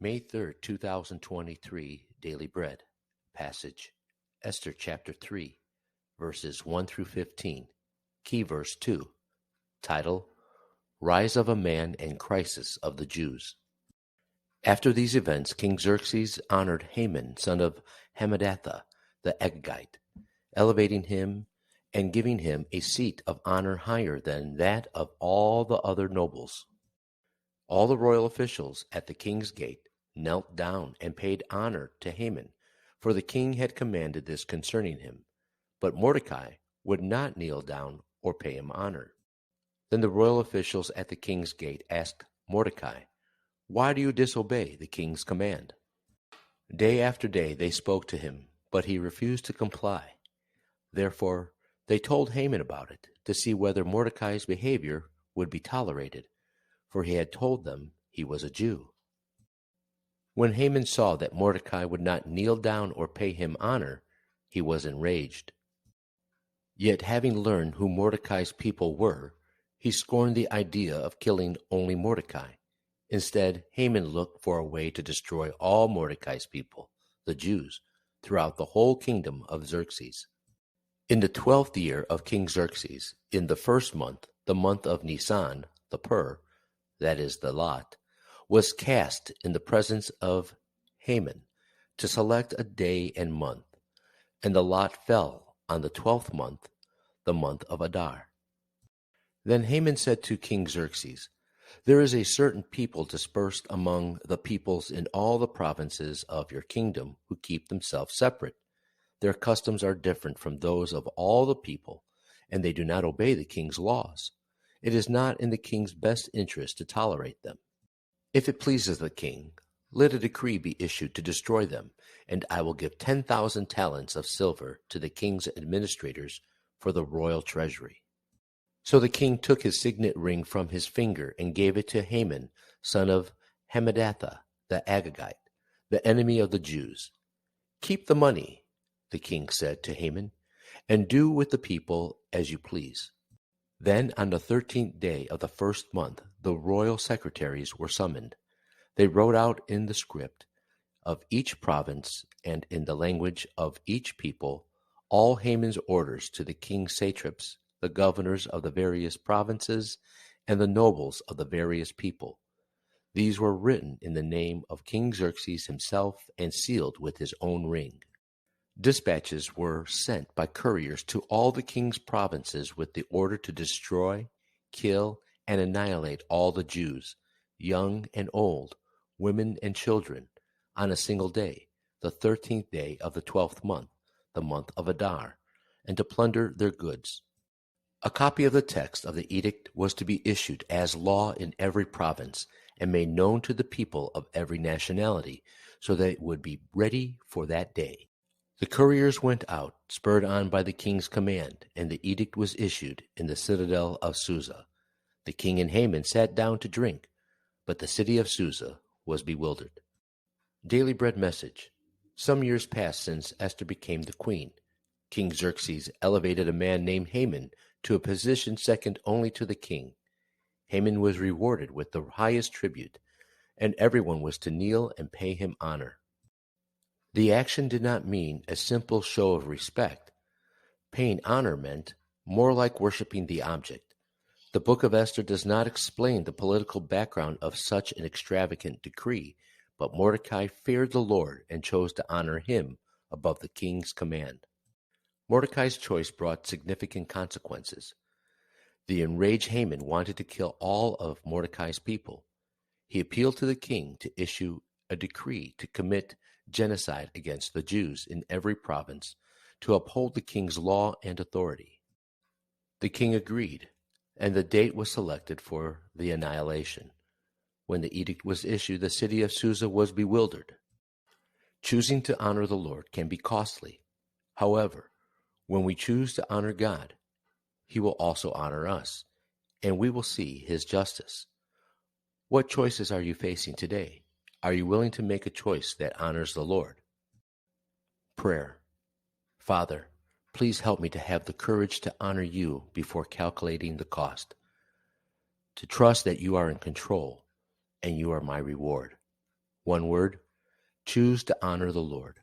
May 3rd, 2023, Daily Bread. Passage, Esther chapter 3, verses 1 through 15. Key verse 2. Title, Rise of a Man and Crisis of the Jews. After these events, King Xerxes honored Haman, son of Hammedatha, the Agagite, elevating him and giving him a seat of honor higher than that of all the other nobles. All the royal officials at the king's gate knelt down and paid honor to Haman, for the king had commanded this concerning him. But Mordecai would not kneel down or pay him honor. Then the royal officials at the king's gate asked Mordecai, "Why do you disobey the king's command?" Day after day they spoke to him, but he refused to comply. Therefore they told Haman about it, to see whether Mordecai's behavior would be tolerated, for he had told them he was a Jew. When Haman saw that Mordecai would not kneel down or pay him honor, he was enraged. Yet having learned who Mordecai's people were, he scorned the idea of killing only Mordecai. Instead, Haman looked for a way to destroy all Mordecai's people, the Jews, throughout the whole kingdom of Xerxes. In the 12th year of King Xerxes, in the first month, the month of Nisan, the pur, that is the lot, was cast in the presence of Haman to select a day and month, and the lot fell on the 12th month, the month of Adar. Then Haman said to King Xerxes, "There is a certain people dispersed among the peoples in all the provinces of your kingdom who keep themselves separate. Their customs are different from those of all the people, and they do not obey the king's laws. It is not in the king's best interest to tolerate them. If it pleases the king, let a decree be issued to destroy them, and I will give 10,000 talents of silver to the king's administrators for the royal treasury." So the king took his signet ring from his finger and gave it to Haman, son of Hammedatha, the Agagite, the enemy of the Jews. "Keep the money," the king said to Haman, "and do with the people as you please." Then on the 13th day of the first month, the royal secretaries were summoned. They wrote out in the script of each province and in the language of each people all Haman's orders to the king's satraps, the governors of the various provinces, and the nobles of the various people. These were written in the name of King Xerxes himself and sealed with his own ring. Dispatches were sent by couriers to all the king's provinces with the order to destroy, kill, and annihilate all the Jews, young and old, women and children, on a single day, the 13th day of the 12th month, the month of Adar, and to plunder their goods. A copy of the text of the edict was to be issued as law in every province and made known to the people of every nationality, so that it would be ready for that day. The couriers went out, spurred on by the king's command, and the edict was issued in the citadel of Susa. The king and Haman sat down to drink, but the city of Susa was bewildered. Daily Bread Message. Some years passed since Esther became the queen. King Xerxes elevated a man named Haman to a position second only to the king. Haman was rewarded with the highest tribute, and everyone was to kneel and pay him honor. The action did not mean a simple show of respect. Paying honor meant more like worshiping the object. The book of Esther does not explain the political background of such an extravagant decree, but Mordecai feared the Lord and chose to honor him above the king's command. Mordecai's choice brought significant consequences. The enraged Haman wanted to kill all of Mordecai's people. He appealed to the king to issue a decree to commit genocide against the Jews in every province, to uphold the king's law and authority. The king agreed, and the date was selected for the annihilation. When the edict was issued, the city of Susa was bewildered. Choosing to honor the Lord can be costly. However, when we choose to honor God, He will also honor us, and we will see His justice. What choices are you facing today? Are you willing to make a choice that honors the Lord? Prayer. Father, please help me to have the courage to honor you before calculating the cost, to trust that you are in control and you are my reward. One word, choose to honor the Lord.